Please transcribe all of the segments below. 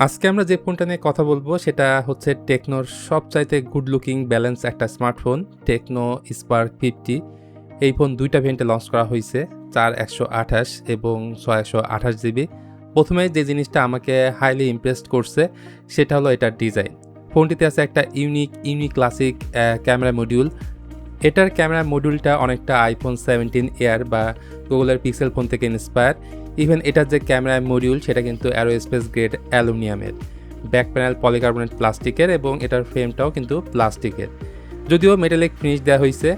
আজকে আমরা যে ফোনটা নিয়ে কথা বলবো সেটা হচ্ছে টেকনোর সবচাইতে গুড লুকিং ব্যালেন্স একটা স্মার্টফোন টেকনো স্পার্ক 50। এই ফোন দুইটা ভেরিয়েন্টে লঞ্চ করা হয়েছে, 4128 এবং 628 জিবি। প্রথমে যে জিনিসটা আমাকে হাইলি ইমপ্রেসড করছে সেটা হলো এটার ডিজাইন। ফোনটিতে আছে একটা ইউনিক ক্লাসিক ক্যামেরা মডিউল। এটার ক্যামেরা মডিউলটা অনেকটা আইফোন 17 এয়ার বা গুগলের পিক্সেল ফোন থেকে ইন্সপায়ার। ইভেন এটার যে ক্যামেরা মডিউল সেটা কিন্তু অ্যারোস্পেস গ্রেড অ্যালুমিনিয়ামের, ব্যাক প্যানেল পলিকার্বনেট প্লাস্টিকের এবং এটার ফ্রেমটাও কিন্তু প্লাস্টিকের। যদিও মেটালিক ফিনিশ দেওয়া হয়েছে,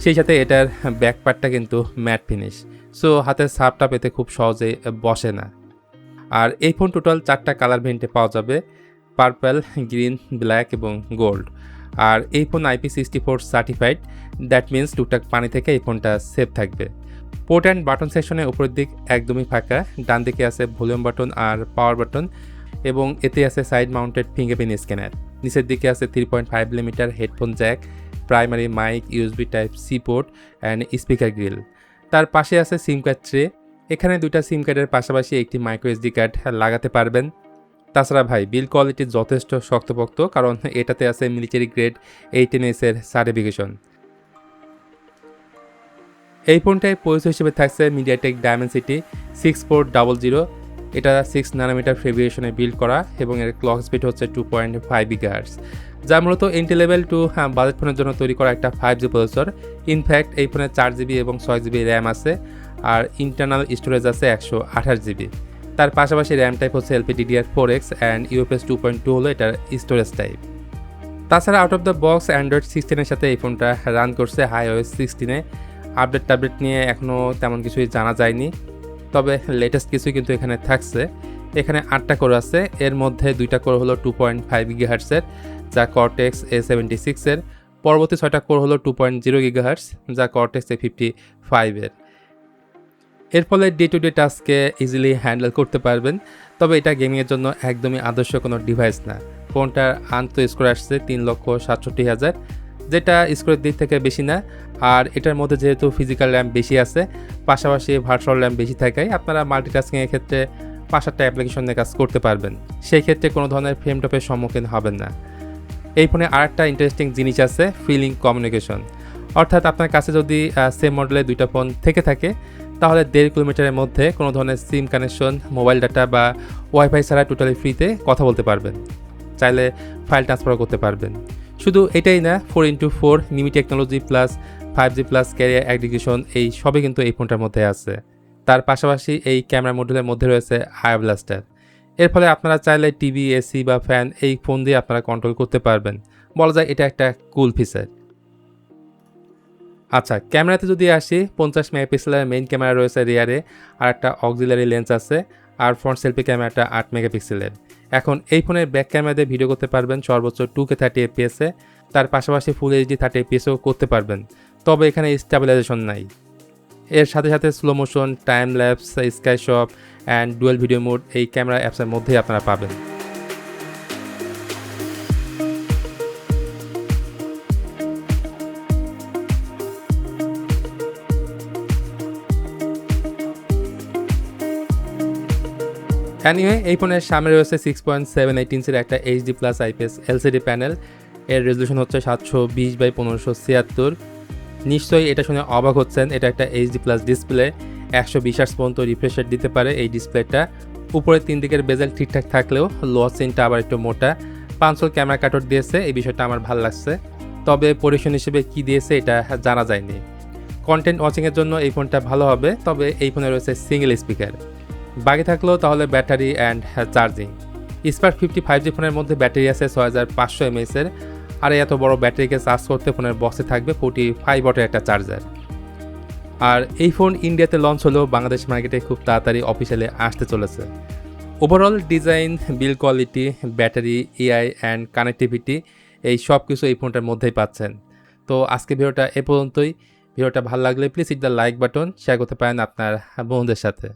সেই সাথে এটার ব্যাক পার্টটা কিন্তু ম্যাট ফিনিশ, সো হাতের ছাপটা পেতে খুব সহজেই বসে না। আর এই ফোন টোটাল 4টা কালার ভেরিয়েন্টে পাওয়া যাবে, পার্পল, গ্রিন, ব্ল্যাক এবং গোল্ড। আর এই phone IP64 certified, that means টুকটাক পানি থেকে এই ফোনটা সেফ থাকবে। পোর্ট অ্যান্ড বাটন সেকশনের উপরের দিক একদমই ফাঁকা, ডান দিকে আছে ভলিউম বাটন আর পাওয়ার বাটন এবং এতে আছে সাইড মাউন্টেড ফিঙ্গারপ্রিন্ট স্ক্যানার। নিচের দিকে আছে 3.5mm headphone jack, primary mic, USB type C port and speaker grill. তার পাশে আছে সিম কার্ড ট্রে। এখানে দুইটা সিম কার্ডের পাশাপাশি একটি মাইক্রো SD কার্ড লাগাতে পারবেন। তাছাড়া ভাই বিল কোয়ালিটি যথেষ্ট শক্তপোক্ত, কারণ এটাতে আছে মিলিটারি গ্রেড 18S এর সার্টিফিকেশন। এই ফোনটায় প্রসেসর হিসেবে থাকছে মিডিয়াটেক ডায়মেনসিটি 6400। এটা 6nm ফেব্রিকেশনে বিল্ড করা এবং এর ক্লক স্পিড হচ্ছে 2.5 GHz, যা মূলত এন্ট্রি লেভেল টু বাজেট ফোনের জন্য তৈরি করা একটা 5G প্রসেসর। ইনফ্যাক্ট এই ফোনে 4GB এবং 6GB র্যাম আছে আর ইন্টারনাল স্টোরেজ আছে 128GB। তার পাশাপাশি র্যাম টাইপ হচ্ছে LPDDR4X অ্যান্ড UFS 2.2 হলো এটার স্টোরেজ টাইপ। তাছাড়া out of the box Android 16 সাথে এই ফোনটা রান করছে iOS 16। আপডেট নিয়ে এখনও তেমন কিছুই জানা যায়নি, তবে লেটেস্ট কিছুই কিন্তু এখানে থাকছে। এখানে 8টা কোর আছে, এর মধ্যে 2টা কোর হলো 2.5 GHz এর, যা কর্টেক্স A76 এর। পরবর্তী 6টা কোর হলো 2.0 GHz, যা কর্টেক্স A55 এর। এর ফলে ডে টু ডে টাস্কে ইজিলি হ্যান্ডেল করতে পারবেন। তবে এটা গেমিংয়ের জন্য একদমই আদর্শ কোনো ডিভাইস না। ফোনটার আন্ত স্কোর আসছে 3,67,000, যেটা স্কোরের দিক থেকে বেশি না। আর এটার মধ্যে যেহেতু ফিজিক্যাল র্যাম বেশি আছে, পাশাপাশি ভার্চুয়াল র্যাম বেশি থাকায় আপনারা মাল্টিটাস্কিংয়ের ক্ষেত্রে 5-8টা অ্যাপ্লিকেশন নিয়ে কাজ করতে পারবেন। সেই ক্ষেত্রে কোনো ধরনের ফ্রেম টপের সম্মুখীন হবেন না। এই ফোনে আরেকটা ইন্টারেস্টিং জিনিস আছে, ফিলিং কমিউনিকেশন। অর্থাৎ আপনার কাছে যদি সেম মডেলের 2টা ফোন থেকে থাকে, তাহলে 1.5 কিলোমিটারের মধ্যে কোনো ধরনের সিম কানেকশন, মোবাইল ডাটা বা ওয়াইফাই ছাড়া টোটালি ফ্রিতে কথা বলতে পারবেন। চাইলে ফাইল ট্রান্সফার করতে পারবেন। শুধু এটাই না, 4x4 MIMO technology plus 5G plus carrier aggregation, এই সবই কিন্তু এই ফোনটার মধ্যে আছে। তার পাশাপাশি এই ক্যামেরা মডেলের মধ্যে রয়েছে আই ব্লাস্টার। এর ফলে আপনারা চাইলে টিভি, এসি বা ফ্যান এই ফোন দিয়ে আপনারা কন্ট্রোল করতে পারবেন। বলা যায় এটা একটা কুল ফিচার। আচ্ছা, ক্যামেরাতে যদি আসি, 50 মেগাপিক্সেলের মেইন ক্যামেরা রয়েছে রিয়ারে, আর একটা অক্সিলারি লেন্স আছে, আর ফ্রন্ট সেলফি ক্যামেরাটা 8 মেগাপিক্সেলের। এখন এই ফোনের ব্যাক ক্যামেরা দিয়ে ভিডিও করতে পারবেন সর্বোচ্চ 2K 30fps এ। তার পাশাপাশি ফুল HD 30fps-ও করতে পারবেন, তবে এখানে স্টেবিলাইজেশন নাই। এর সাথে সাথে slow motion, time lapse, sky shop and dual video mode এই ক্যামেরা অ্যাপসের মধ্যেই আপনারা পাবেন। অ্যানিওয়ে, এই ফোনের সামনে রয়েছে 6.78 ইঞ্চের একটা HD+ IPS LCD প্যানেল। এর রেজলিউশন হচ্ছে 720x1576। নিশ্চয়ই এটা শুনে অবাক হচ্ছেন, এটা একটা HD+ ডিসপ্লে। 120 Hz পর্যন্ত রিফ্রেশ রেট দিতে পারে এই ডিসপ্লেটা। উপরে 3 দিকের বেজেল ঠিকঠাক থাকলেও লোয়ার সিনটা আবার একটু মোটা। 5 হোল ক্যামেরা কাটআউট দিয়েছে, এই বিষয়টা আমার ভালো লাগছে। তবে পরিশন হিসেবে কি দিয়েছে এটা জানা যায়নি। কন্টেন্ট ওয়াচিংয়ের জন্য এই ফোনটা ভালো হবে, তবে এই ফোনে রয়েছে সিঙ্গেল স্পিকার। বাকি থাকলেও তাহলে battery and charging. Spark 50 5G ফোনের মধ্যে ব্যাটারি আছে 6500 mAh এর, আর এত বড় ব্যাটারিকে চার্জ করতে ফোনের বক্সে থাকবে 45 ওয়াটের একটা চার্জার। আর এই ফোন ইন্ডিয়াতে লঞ্চ হলেও বাংলাদেশ মার্কেটে খুব তাড়াতাড়ি অফিসিয়ালি আসতে চলেছে। Overall design, build quality, battery, AI and connectivity, এই সব কিছু এই ফোনটার মধ্যেই পাচ্ছেন। তো আজকে ভিডিওটা এ পর্যন্তই। ভিডিওটা ভালো লাগলে please hit the like button, share করতে পারেন আপনার বন্ধুদের সাথে।